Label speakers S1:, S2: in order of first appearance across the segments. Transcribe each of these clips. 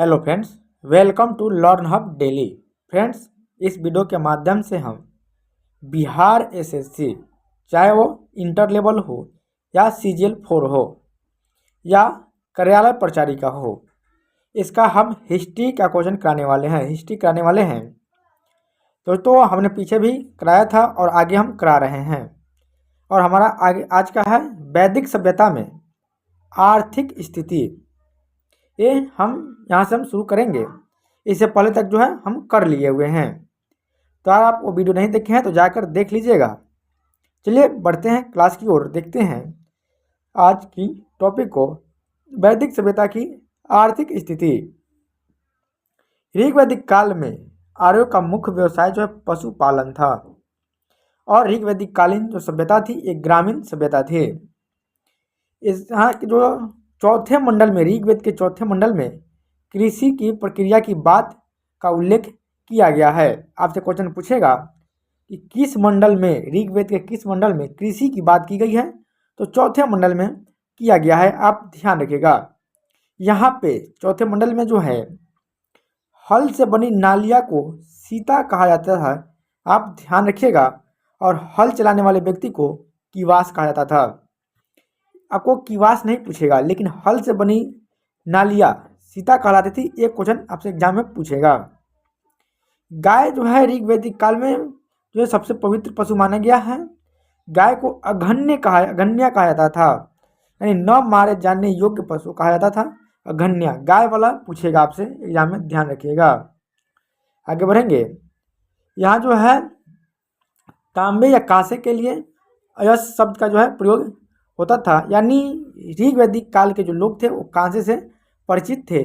S1: Hello friends, welcome to learn hub daily. Friends, इस video के माध्यम से हम बिहार एसएससी, चाहे वो इंटर लेवल हो या सीजीएल 4 हो या कार्यालय प्रचारिका हो, इसका हम हिस्ट्री का क्वेश्चन कराने वाले हैं। दोस्तों, हमने पीछे भी कराया था और आगे हम करा रहे हैं। और हमारा आगे आज का है वैदिक सभ्यता में आर्थिक स्थिति। ये हम यहाँ से हम शुरू करेंगे। इससे पहले तक जो है हम कर लिए हुए हैं, तो अगर आप वो वीडियो नहीं देखे हैं तो जाकर देख लीजिएगा। चलिए बढ़ते हैं क्लास की ओर, देखते हैं आज की टॉपिक को, वैदिक सभ्यता की आर्थिक स्थिति। ऋग्वैदिक काल में आर्यों का मुख्य व्यवसाय जो है पशुपालन था, और ऋग्वैदिक कालीन जो सभ्यता थी एक ग्रामीण सभ्यता थी। इस यहाँ के जो चौथे मंडल में, ऋग्वेद के चौथे मंडल में कृषि की प्रक्रिया की बात का उल्लेख किया गया है। आपसे क्वेश्चन पूछेगा कि किस मंडल में, ऋग्वेद के किस मंडल में कृषि की बात की गई है, तो चौथे मंडल में किया गया है। आप ध्यान रखिएगा, यहाँ पे चौथे मंडल में जो है हल से बनी नालिया को सीता कहा जाता था। आप ध्यान रखिएगा। और हल चलाने वाले व्यक्ति को किवास कहा जाता था। आपको किवास नहीं पूछेगा, लेकिन हल से बनी नालिया सीता कहलाती थी। एक क्वेश्चन आपसे एग्जाम में पूछेगा। गाय जो है ऋग्वैदिक काल में जो है सबसे पवित्र पशु माना गया है। गाय को अघन्य कहा जाता था, यानी न मारे जाने योग्य पशु कहा जाता था। अघन्य गाय वाला पूछेगा आपसे एग्जाम में, ध्यान रखिएगा। आगे बढ़ेंगे। यहाँ जो है तांबे या कांसे के लिए अयस शब्द का जो है प्रयोग होता था, यानी ऋग्वैदिक काल के जो लोग थे वो कांसे से परिचित थे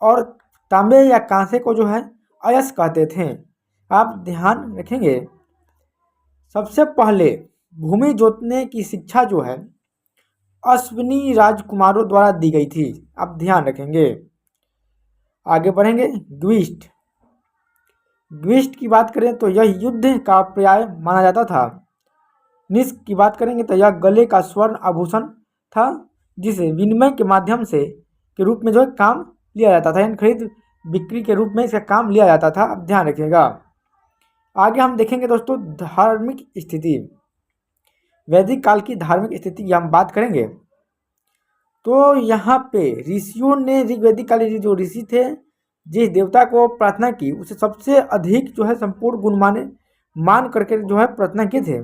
S1: और तांबे या कांसे को जो है अयस कहते थे। आप ध्यान रखेंगे, सबसे पहले भूमि जोतने की शिक्षा जो है अश्विनी राजकुमारों द्वारा दी गई थी। आप ध्यान रखेंगे। आगे बढ़ेंगे। ग्विष्ट की बात करें तो यह युद्ध का पर्याय माना जाता था। निष्क की बात करेंगे तो यह गले का स्वर्ण आभूषण था, जिसे विनिमय के माध्यम से के रूप में जो है काम लिया जाता था, यानी खरीद बिक्री के रूप में इसका काम लिया जाता था। अब ध्यान रखिएगा। आगे हम देखेंगे दोस्तों धार्मिक स्थिति, वैदिक काल की धार्मिक स्थिति की हम बात करेंगे। तो यहाँ पे ऋषियों ने, ऋग्वैदिक काल के जो ऋषि थे, जिस देवता को प्रार्थना की उसे सबसे अधिक जो है संपूर्ण गुण मान करके जो है प्रार्थना किए थे।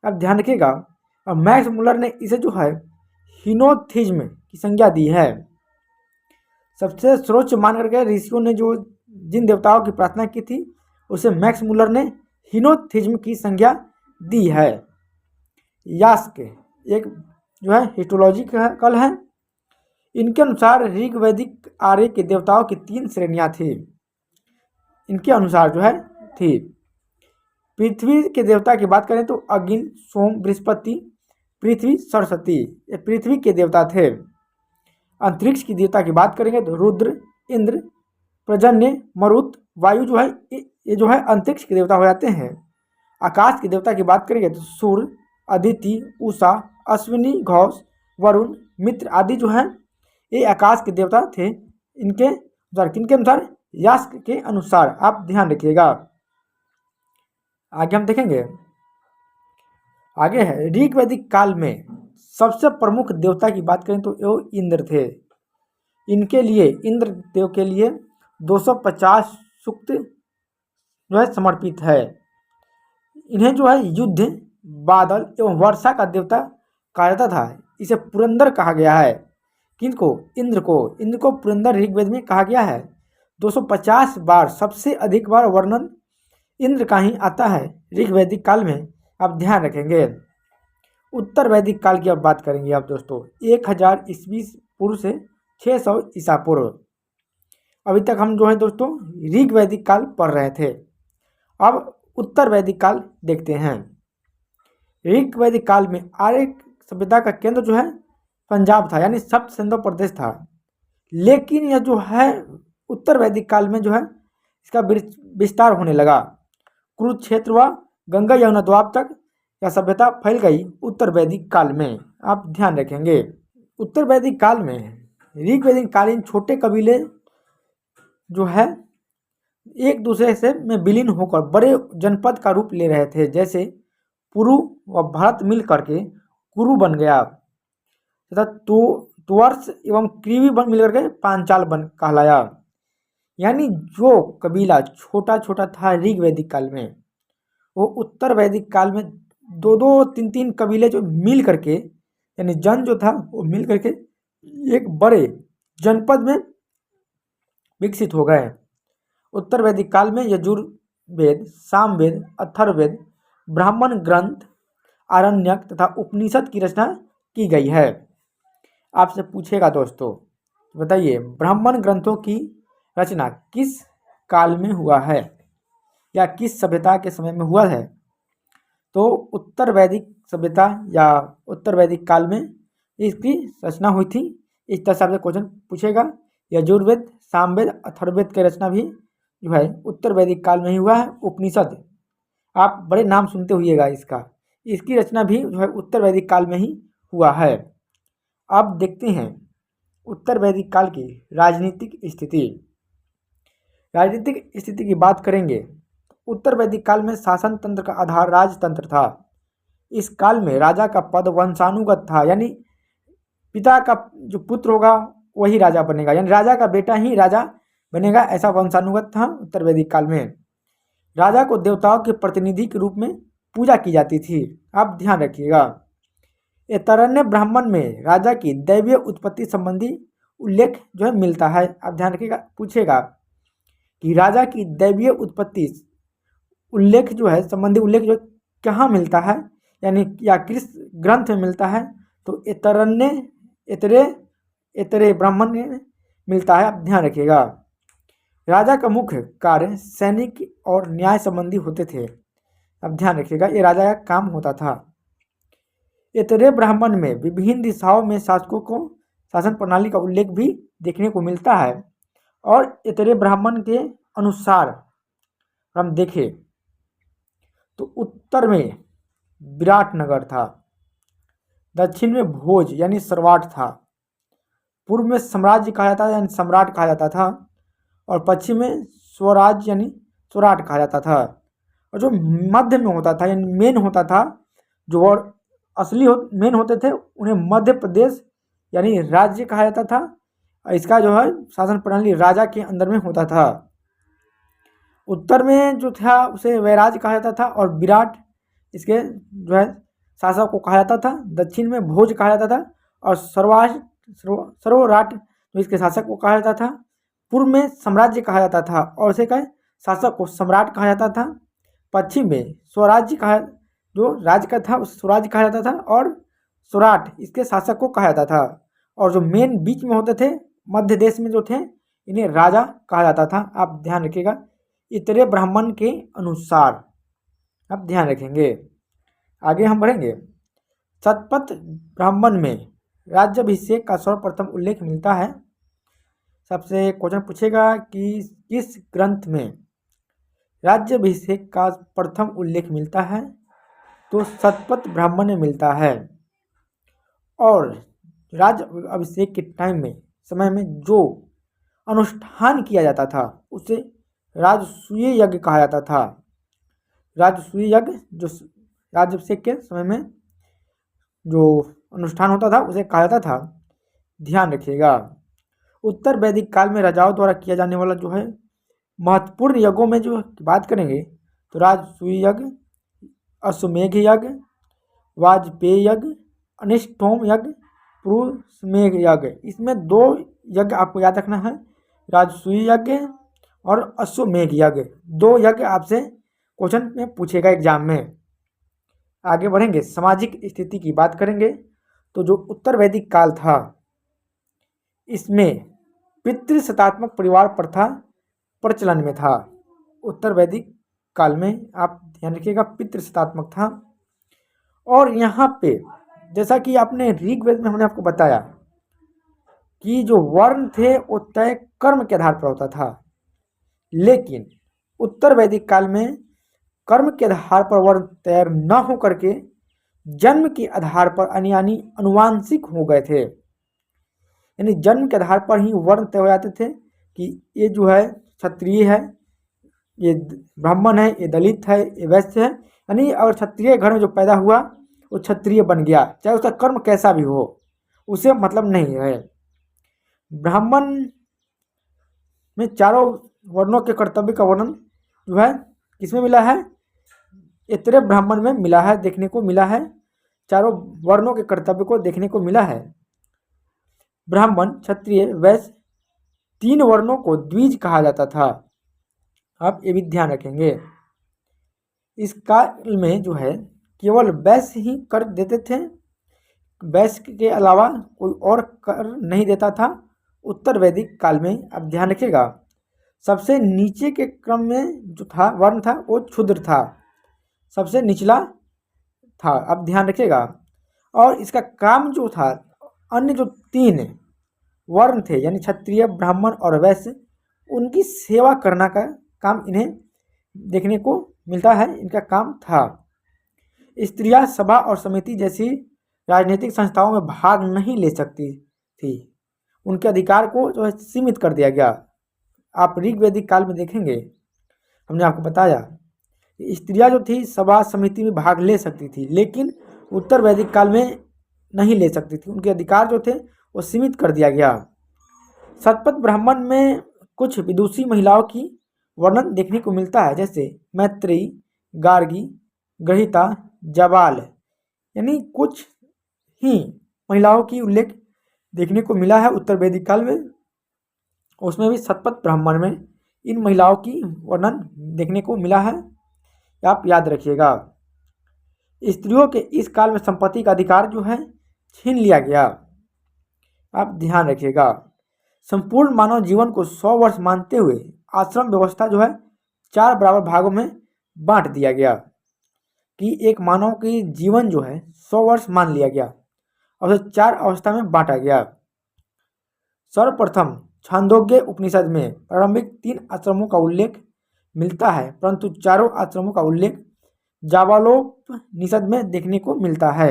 S1: अब ध्यान रखिएगा। और मैक्स मुलर ने इसे जो है हिनोथिज्म की संज्ञा दी है। सबसे सर्वोच्च मान करके ऋषियों ने जो जिन देवताओं की प्रार्थना की थी उसे मैक्स मुलर ने हिनोथिज्म की संज्ञा दी है। यास्क एक जो है हिस्टोलॉजिकल है। इनके अनुसार ऋग्वैदिक आर्य के देवताओं की 3 श्रेणियां थी। इनके अनुसार जो है थी। पृथ्वी के देवता की बात करें तो अग्नि, सोम, बृहस्पति, पृथ्वी, सरस्वती, ये पृथ्वी के देवता थे। अंतरिक्ष की देवता की बात करेंगे तो रुद्र, इंद्र, पर्जन्य, मरुत, वायु जो है ये जो है अंतरिक्ष के देवता हो जाते हैं। आकाश की देवता की बात करेंगे तो सूर्य, अदिति, उषा, अश्विनी, घोष, वरुण, मित्र आदि जो है ये आकाश के देवता थे। इनके अनुसार, किनके अनुसार? यास्क के अनुसार। आप ध्यान रखिएगा। आगे हम देखेंगे। आगे है ऋग्वैदिक काल में सबसे प्रमुख देवता की बात करें तो वो इंद्र थे। इनके लिए, इंद्र देव के लिए 250 सूक्त जो है समर्पित है। इन्हें जो है युद्ध, बादल एवं वर्षा का देवता कहा जाता था। इसे पुरंदर कहा गया है। किनको? इंद्र को। इंद्र को पुरंदर ऋग्वेद में कहा गया है। 250 बार, सबसे अधिक बार वर्णन इंद्र का ही आता है ऋग्वैदिक काल में। आप ध्यान रखेंगे। उत्तर वैदिक काल की अब बात करेंगे आप दोस्तों, 1000 ईस्वी पूर्व से 600 ईसा पूर्व। अभी तक हम जो है दोस्तों ऋग्वैदिक काल पढ़ रहे थे। अब उत्तर वैदिक काल देखते हैं। ऋग्वैदिक काल में आर्य सभ्यता का केंद्र जो है पंजाब था, यानी सप्त सिंधु प्रदेश था। लेकिन यह जो है उत्तर वैदिक काल में जो है इसका विस्तार होने लगा। कुरुक्षेत्र व गंगा यमुना द्वाब तक यह सभ्यता फैल गई उत्तर वैदिक काल में। आप ध्यान रखेंगे। उत्तर वैदिक काल में ऋग्वैदिक कालीन छोटे कबीले जो है एक दूसरे से में विलीन होकर बड़े जनपद का रूप ले रहे थे। जैसे पुरु व भरत मिल करके कुरु बन गया तथा तुवर्स एवं क्रीवी बन मिल करके पांचाल बन कहलाया। यानी जो कबीला छोटा छोटा था ऋग वैदिक काल में, वो उत्तर वैदिक काल में दो दो तीन तीन कबीले जो मिल करके, यानी जन जो था वो मिल करके एक बड़े जनपद में विकसित हो गए। उत्तर वैदिक काल में यजुर्वेद, सामवेद, अथर्ववेद, ब्राह्मण ग्रंथ, आरण्यक तथा उपनिषद की रचना की गई है। आपसे पूछेगा दोस्तों, बताइए ब्राह्मण ग्रंथों की रचना किस काल में हुआ है या किस सभ्यता के समय में हुआ है? तो उत्तर वैदिक सभ्यता या उत्तर वैदिक काल में इसकी रचना हुई थी। इस तरह से आपसे क्वेश्चन पूछेगा। यजुर्वेद, सामवेद, अथर्ववेद की रचना भी जो है उत्तर वैदिक काल में ही हुआ है। उपनिषद, आप बड़े नाम सुनते हुइएगा इसकी रचना भी जो है उत्तर वैदिक काल में ही हुआ है। अब देखते हैं उत्तर वैदिक काल की राजनीतिक स्थिति। राजनीतिक स्थिति की बात करेंगे, उत्तर वैदिक काल में शासन तंत्र का आधार राजतंत्र था। इस काल में राजा का पद वंशानुगत था, यानी पिता का जो पुत्र होगा वही राजा बनेगा, यानी राजा का बेटा ही राजा बनेगा, ऐसा वंशानुगत था उत्तर वैदिक काल में। राजा को देवताओं के प्रतिनिधि के रूप में पूजा की जाती थी। आप ध्यान रखिएगा। ऐतरेय ब्राह्मण में राजा की दैवीय उत्पत्ति संबंधी उल्लेख जो है मिलता है। आप ध्यान रखिएगा, पूछेगा कि राजा की दैवीय उत्पत्ति उल्लेख जो है संबंधी उल्लेख जो कहाँ मिलता है, यानी या किस ग्रंथ में मिलता है? तो ऐतरेय ब्राह्मण में मिलता है। आप ध्यान रखिएगा। राजा का मुख्य कार्य सैनिक और न्याय संबंधी होते थे। अब ध्यान रखिएगा, ये राजा का काम होता था। ऐतरेय ब्राह्मण में विभिन्न दिशाओं में शासकों को शासन प्रणाली का उल्लेख भी देखने को मिलता है। और ऐतरेय ब्राह्मण के अनुसार हम देखें तो उत्तर में विराटनगर था, दक्षिण में भोज यानी सरवाट था, पूर्व में साम्राज्य कहा जाता था यानी सम्राट कहा जाता था, और पश्चिम में स्वराज यानी स्वराट कहा जाता था। और जो मध्य में होता था यानी मेन होता था, जो और असली मेन होते थे उन्हें मध्य प्रदेश यानी राज्य कहा जाता था। इसका जो है शासन प्रणाली राजा के अंदर में होता था। उत्तर में जो था उसे वैराज कहा जाता था और विराट इसके जो है शासक को कहा जाता था। दक्षिण में भोज कहा जाता था और सर्वराट जो इसके शासक को कहा जाता था। पूर्व में साम्राज्य कहा जाता था और इसे का शासक को सम्राट कहा जाता था। पश्चिम में स्वराज्य कहा, जो राज्य का था उसे स्वराज्य कहा जाता था और स्वराट इसके शासक को कहा जाता था। और जो मेन बीच में होते थे मध्य देश में जो थे इन्हें राजा कहा जाता था। आप ध्यान रखिएगा, ऐतरेय ब्राह्मण के अनुसार आप ध्यान रखेंगे। आगे हम बढ़ेंगे। शतपथ ब्राह्मण में राज्याभिषेक का सर्वप्रथम उल्लेख मिलता है। सबसे क्वेश्चन पूछेगा कि किस ग्रंथ में राज्याभिषेक का प्रथम उल्लेख मिलता है? तो शतपथ ब्राह्मण में मिलता है। और राज्य अभिषेक के टाइम में समय में जो अनुष्ठान किया जाता था उसे राजसूय यज्ञ कहा जाता था। राजसूय यज्ञ जो राज्याभिषेक के समय में जो अनुष्ठान होता था उसे कहा जाता था। ध्यान रखिएगा। उत्तर वैदिक काल में राजाओं द्वारा किया जाने वाला जो है महत्वपूर्ण यज्ञों में जो बात करेंगे तो राजसूय यज्ञ, अश्वमेघ यज्ञ, वाजपेय यज्ञ, अनिष्टोम यज्ञ, पुरुषमेघ यज्ञ। इसमें दो यज्ञ आपको याद रखना है, राजसूय यज्ञ और अश्वमेघ यज्ञ। दो यज्ञ आपसे क्वेश्चन में पूछेगा एग्जाम में। आगे बढ़ेंगे, सामाजिक स्थिति की बात करेंगे तो जो उत्तर वैदिक काल था इसमें पितृसत्तात्मक परिवार प्रथा प्रचलन में था। उत्तर वैदिक काल में आप ध्यान रखिएगा पितृसत्तात्मक था। और यहाँ पे जैसा कि आपने ऋग्वेद में हमने आपको बताया कि जो वर्ण थे वो तय कर्म के आधार पर होता था, लेकिन उत्तर वैदिक काल में कर्म के आधार पर वर्ण तय न हो करके जन्म के आधार पर यानी अनुवांशिक हो गए थे। यानी जन्म के आधार पर ही वर्ण तय हो जाते थे, कि ये जो है क्षत्रिय है, ये ब्राह्मण है, ये दलित है, ये वैश्य है। यानी अगर क्षत्रिय घर में जो पैदा हुआ वो क्षत्रिय बन गया, चाहे उसका कर्म कैसा भी हो, उसे मतलब नहीं है। ब्राह्मण में चारों वर्णों के कर्तव्य का वर्णन जो है किसमें मिला है? इतरे ब्राह्मण में मिला है, देखने को मिला है। चारों वर्णों के कर्तव्य को देखने को मिला है। ब्राह्मण, क्षत्रिय, वैश्य, 3 वर्णों को द्विज कहा जाता था। आप ये भी ध्यान रखेंगे। इस काल में जो है केवल वैश्य ही कर देते थे, वैश्य के अलावा कोई और कर नहीं देता था। उत्तर वैदिक काल में आप ध्यान रखिएगा, सबसे नीचे के क्रम में जो था वर्ण था वो क्षुद्र था, सबसे निचला था, आप ध्यान रखिएगा। और इसका काम जो था, अन्य जो 3 वर्ण थे यानी क्षत्रिय, ब्राह्मण और वैश्य, उनकी सेवा करना का काम इन्हें देखने को मिलता है, इनका काम था। स्त्रियां सभा और समिति जैसी राजनीतिक संस्थाओं में भाग नहीं ले सकती थी, उनके अधिकार को जो है सीमित कर दिया गया। आप ऋग्वैदिक काल में देखेंगे, हमने आपको बताया कि स्त्रियां जो थी सभा समिति में भाग ले सकती थी, लेकिन उत्तर वैदिक काल में नहीं ले सकती थी, उनके अधिकार जो थे वो सीमित कर दिया गया। शतपथ ब्राह्मण में कुछ विदुषी महिलाओं की वर्णन देखने को मिलता है, जैसे मैत्रेयी, गार्गी, ग्रहिता, जाबाल, यानी कुछ ही महिलाओं की उल्लेख देखने को मिला है उत्तर वैदिक काल में। उसमें भी शतपथ ब्राह्मण में इन महिलाओं की वर्णन देखने को मिला है, आप याद रखिएगा। स्त्रियों के इस काल में संपत्ति का अधिकार जो है छीन लिया गया, आप ध्यान रखिएगा। संपूर्ण मानव जीवन को 100 वर्ष मानते हुए आश्रम व्यवस्था जो है 4 बराबर भागों में बांट दिया गया, कि एक मानव की जीवन जो है 100 वर्ष मान लिया गया और उसे 4 अवस्था में बांटा गया। सर्वप्रथम छांदोग्य उपनिषद में प्रारंभिक 3 आश्रमों का उल्लेख मिलता है, परंतु चारों आश्रमों का उल्लेख जाबालोपनिषद में देखने को मिलता है।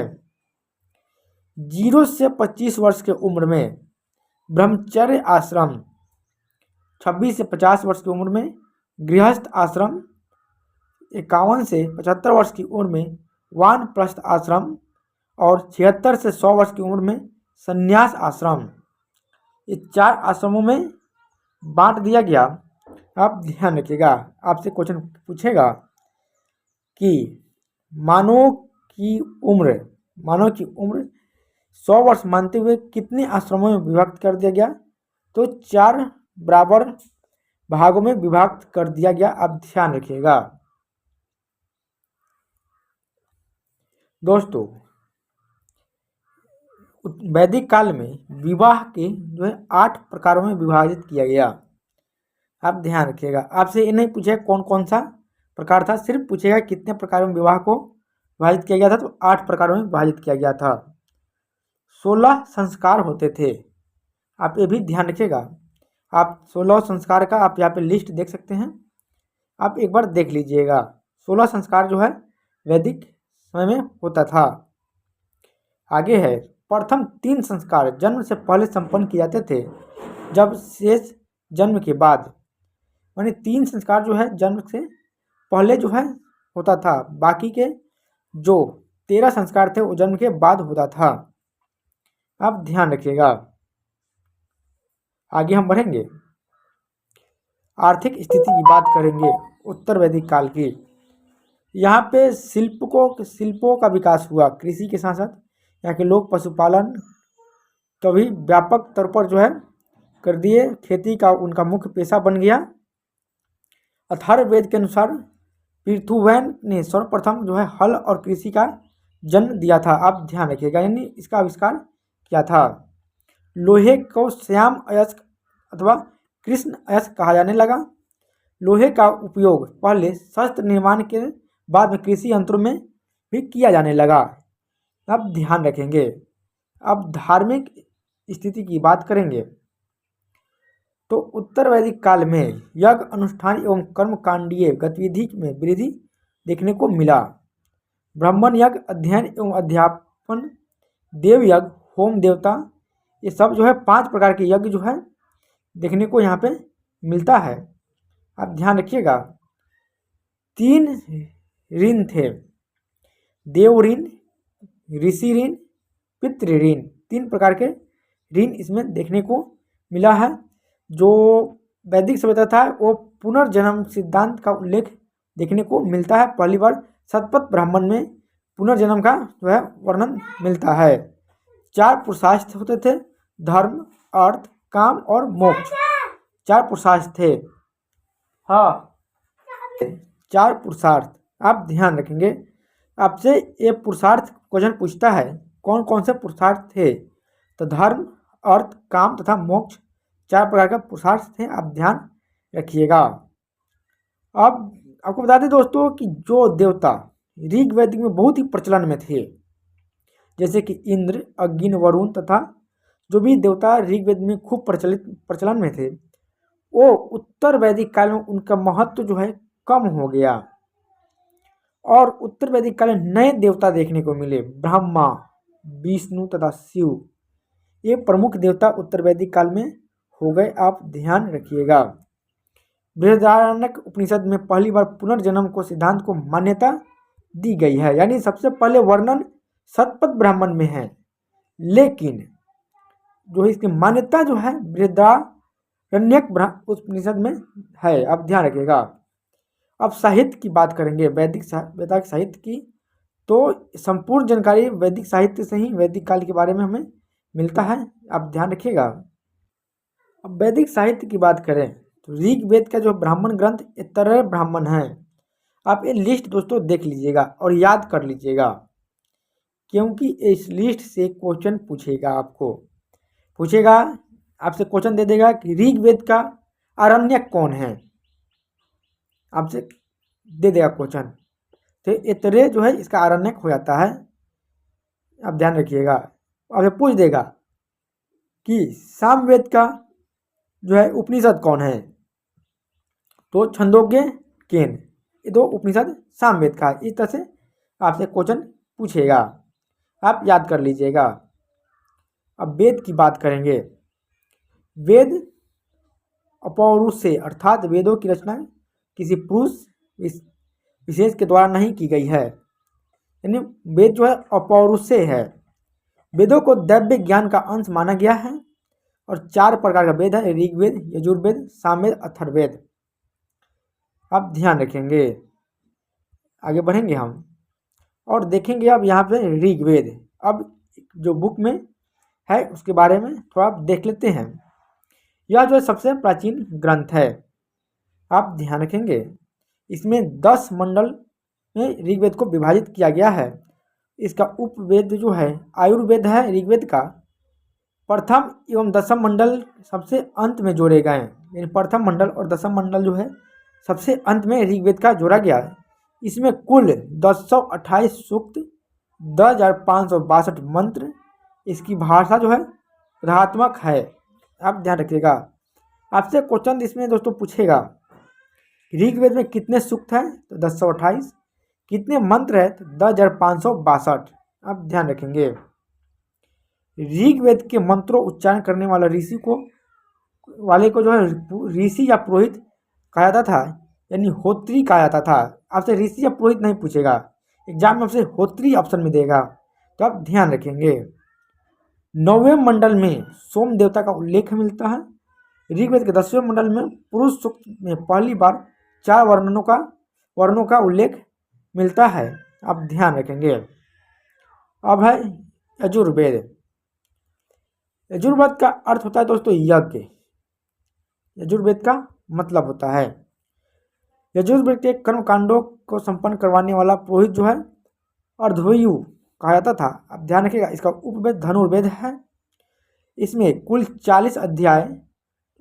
S1: 0 से 25 वर्ष की उम्र में ब्रह्मचर्य आश्रम, 26 से 50 वर्ष की उम्र में गृहस्थ आश्रम, 51 से 75 वर्ष की उम्र में वानप्रस्थ आश्रम और 76 से 100 वर्ष की उम्र में संन्यास आश्रम, ये 4 आश्रमों में बांट दिया गया। आप ध्यान रखिएगा, आपसे क्वेश्चन पूछेगा कि मानव की उम्र 100 वर्ष मानते हुए कितने आश्रमों में विभक्त कर दिया गया? तो 4 बराबर भागों में विभक्त कर दिया गया, आप ध्यान रखिएगा। दोस्तों, वैदिक काल में विवाह के जो है 8 प्रकारों में विभाजित किया गया, आप ध्यान रखिएगा। आपसे ये नहीं पूछेगा कौन कौन सा प्रकार था, सिर्फ पूछेगा कितने प्रकारों में विवाह को विभाजित किया गया था, तो 8 प्रकारों में विभाजित किया गया था। 16 संस्कार होते थे, आप ये भी ध्यान रखिएगा। आप 16 संस्कार का आप यहाँ पे लिस्ट देख सकते हैं, आप एक बार देख लीजिएगा। 16 संस्कार जो है वैदिक समय में होता था। आगे है, प्रथम 3 संस्कार जन्म से पहले संपन्न किए जाते थे, जब शेष जन्म के बाद, यानी 3 संस्कार जो है जन्म से पहले जो है होता था, बाकी के जो 13 संस्कार थे वो जन्म के बाद होता था, आप ध्यान रखिएगा। आगे हम बढ़ेंगे, आर्थिक स्थिति की बात करेंगे उत्तर वैदिक काल की। यहाँ पे शिल्पों का विकास हुआ, कृषि के साथ साथ यहाँ के लोग पशुपालन तो भी व्यापक तौर पर जो है कर दिए, खेती का उनका मुख्य पेशा बन गया। अथर्ववेद के अनुसार पृथुवैन ने सर्वप्रथम जो है हल और कृषि का जन्म दिया था, आप ध्यान रखिएगा, यानी इसका आविष्कार किया था। लोहे को श्याम अयस्क अथवा कृष्ण अयस्क कहा जाने लगा। लोहे का उपयोग पहले शस्त्र निर्माण के बाद में कृषि यंत्रों में भी किया जाने लगा, आप ध्यान रखेंगे। अब धार्मिक स्थिति की बात करेंगे तो उत्तर वैदिक काल में यज्ञ अनुष्ठान एवं कर्मकांडीय गतिविधि में वृद्धि देखने को मिला। ब्राह्मण यज्ञ, अध्ययन एवं अध्यापन, देव यज्ञ, होम देवता, ये सब जो है 5 प्रकार के यज्ञ जो है देखने को यहाँ पे मिलता है। आप ध्यान रखिएगा, 3 ऋण थे, देव ऋण, ऋषि ऋण, पितृ ऋण। 3 प्रकार के ऋण इसमें देखने को मिला है। जो वैदिक सभ्यता था वो पुनर्जन्म सिद्धांत का उल्लेख देखने को मिलता है। पहली बार शतपथ ब्राह्मण में पुनर्जन्म का जो है वर्णन मिलता है। 4 पुरुषार्थ होते थे, धर्म, अर्थ, काम और मोक्ष। 4 पुरुषार्थ थे। हाँ, 4 पुरुषार्थ आप ध्यान रखेंगे। आपसे ये पुरुषार्थ क्वेश्चन पूछता है कौन कौन से पुरुषार्थ थे, तो धर्म, अर्थ, काम तथा मोक्ष 4 प्रकार का पुरुषार्थ थे। आप ध्यान रखिएगा। अब आपको बता दें दोस्तों कि जो देवता ऋग वैदिक में बहुत ही प्रचलन में थे, जैसे कि इंद्र, अग्नि, वरुण तथा जो भी देवता ऋग्वेद में खूब प्रचलन में थे, वो उत्तर वैदिक काल में उनका महत्व जो है कम हो गया और उत्तर वैदिक काल में नए देवता देखने को मिले। ब्रह्मा, विष्णु तथा शिव, ये प्रमुख देवता उत्तर वैदिक काल में हो गए। आप ध्यान रखिएगा। बृहदारण्यक उपनिषद में पहली बार पुनर्जन्म को सिद्धांत को मान्यता दी गई है, यानी सबसे पहले वर्णन शतपथ ब्राह्मण में है, लेकिन जो इसकी मान्यता जो है बृहदारण्यक उपनिषद में है। आप ध्यान रखिएगा। अब साहित्य की बात करेंगे, वैदिक साहित्य की, तो संपूर्ण जानकारी वैदिक साहित्य से ही वैदिक काल के बारे में हमें मिलता है। आप ध्यान रखिएगा। अब वैदिक साहित्य की बात करें तो ऋग्वेद का जो ब्राह्मण ग्रंथ इतरे ब्राह्मण है। आप ये लिस्ट दोस्तों देख लीजिएगा और याद कर लीजिएगा, क्योंकि इस लिस्ट से क्वेश्चन पूछेगा। आपसे क्वेश्चन दे देगा कि ऋग्वेद का आरण्यक कौन है, आपसे दे देगा क्वेश्चन। तो इतरे जो है इसका आरण्यक हो जाता है। आप ध्यान रखिएगा। अब पूछ देगा कि सामवेद का जो है उपनिषद कौन है, तो छंदोग्य, केन, ये 2 उपनिषद सामवेद का है। इस तरह से आपसे क्वेश्चन पूछेगा, आप याद कर लीजिएगा। अब वेद की बात करेंगे। वेद अपौरुषेय अर्थात वेदों की रचना किसी पुरुष विशेष के द्वारा नहीं की गई है, यानी वेद जो है अपौरुषेय है। वेदों को दैव्य ज्ञान का अंश माना गया है और 4 प्रकार का वेद है, ऋग्वेद, यजुर्वेद, सामवेद, अथर्ववेद। आप ध्यान रखेंगे। आगे बढ़ेंगे हम और देखेंगे अब यहाँ पे ऋग्वेद। अब जो बुक में है उसके बारे में थोड़ा देख लेते हैं। यह जो सबसे प्राचीन ग्रंथ है। आप ध्यान रखेंगे, इसमें 10 मंडल में ऋग्वेद को विभाजित किया गया है। इसका उपवेद जो है आयुर्वेद है ऋग्वेद का। प्रथम एवं दसम मंडल सबसे अंत में जोड़े गए हैं, यानी प्रथम मंडल और दसम मंडल जो है सबसे अंत में ऋग्वेद का जोड़ा गया है। इसमें कुल 1028 सूक्त, 10,562 मंत्र। इसकी भाषा जो है राहात्मक है। आप ध्यान रखिएगा। आपसे क्वेश्चन इसमें दोस्तों पूछेगा ऋग्वेद में कितने सूक्त हैं, तो 1028। कितने मंत्र है, तो 10,562। आप ध्यान रखेंगे। ऋग्वेद के मंत्रों उच्चारण करने वाला वाले को जो है ऋषि या पुरोहित कहा जाता था, यानी होत्री कहा जाता था। आपसे ऋषि या पुरोहित नहीं पूछेगा, एग्जाम में आपसे होत्री ऑप्शन में देगा, तो आप ध्यान रखेंगे। 9वें मंडल में सोम देवता का उल्लेख मिलता है। ऋग्वेद के 10वें मंडल में पुरुष सूक्त में पहली बार 4 वर्णों का उल्लेख मिलता है। आप ध्यान रखेंगे। अब है यजुर्वेद। यजुर्वेद का अर्थ होता है दोस्तों यज्ञ। यजुर्वेद का मतलब होता है, यजुर्वेद के कर्मकांडों को संपन्न करवाने वाला पुरोहित जो है अर्धवयु कहा जाता था। आप ध्यान रखिएगा। इसका उपवेद धनुर्वेद है। इसमें कुल 40 अध्याय,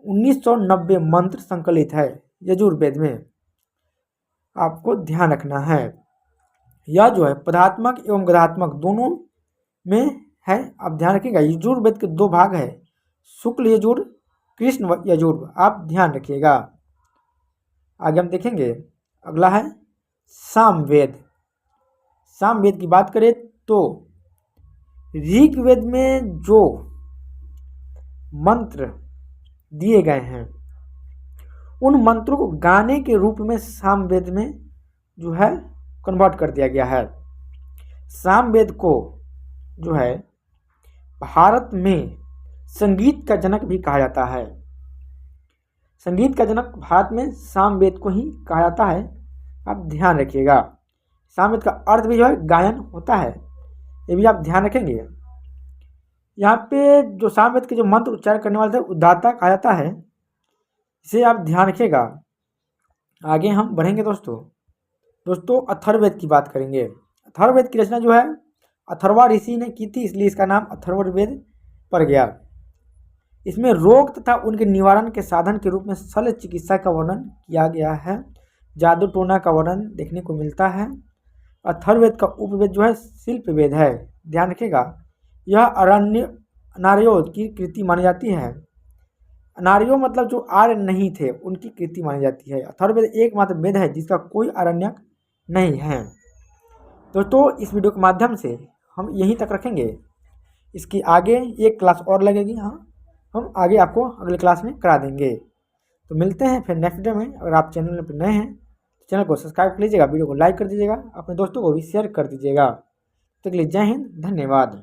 S1: 1990 मंत्र संकलित है यजुर्वेद में। आपको ध्यान रखना है। यह जो है पदात्मक एवं गदात्मक दोनों में है। आप ध्यान रखिएगा। यजुर्वेद के 2 भाग है, शुक्ल यजुर, कृष्ण यजुर। आप ध्यान रखिएगा। आगे हम देखेंगे। अगला है सामवेद। सामवेद की बात करें तो ऋग्वेद में जो मंत्र दिए गए हैं उन मंत्रों को गाने के रूप में सामवेद में जो है कन्वर्ट कर दिया गया है। सामवेद को जो है भारत में संगीत का जनक भी कहा जाता है। संगीत का जनक भारत में सामवेद को ही कहा जाता है, आप ध्यान रखिएगा। सामवेद का अर्थ भी जो है गायन होता है, ये भी आप ध्यान रखेंगे। यहाँ पे जो सामवेद के जो मंत्र उच्चारण करने वाले थे उद्दाता कहा जाता है, इसे आप ध्यान रखिएगा। आगे हम बढ़ेंगे दोस्तों अथर्ववेद की बात करेंगे। अथर्ववेद की रचना जो है अथर्वा ऋषि ने की थी, इसलिए इसका नाम अथर्ववेद पड़ गया। इसमें रोग तथा उनके निवारण के साधन के रूप में शल्य चिकित्सा का वर्णन किया गया है। जादू टोना का वर्णन देखने को मिलता है। अथर्ववेद का उपवेद जो है शिल्प वेद है, ध्यान रखिएगा। यह अनार्यों की कृति मानी जाती है। अनार्यों मतलब जो आर्य नहीं थे उनकी कृति मानी जाती है। अथर्ववेद एकमात्र वेद है जिसका कोई आरण्यक नहीं है। दोस्तों इस वीडियो के माध्यम से हम यहीं तक रखेंगे, इसकी आगे एक क्लास और लगेगी। हाँ, हम आगे आपको अगले क्लास में करा देंगे। तो मिलते हैं फिर नेक्स्ट वीडियो में। अगर आप चैनल पर नए हैं तो चैनल को सब्सक्राइब कर लीजिएगा, वीडियो को लाइक कर दीजिएगा, अपने दोस्तों को भी शेयर कर दीजिएगा। तो के लिए जय हिंद, धन्यवाद।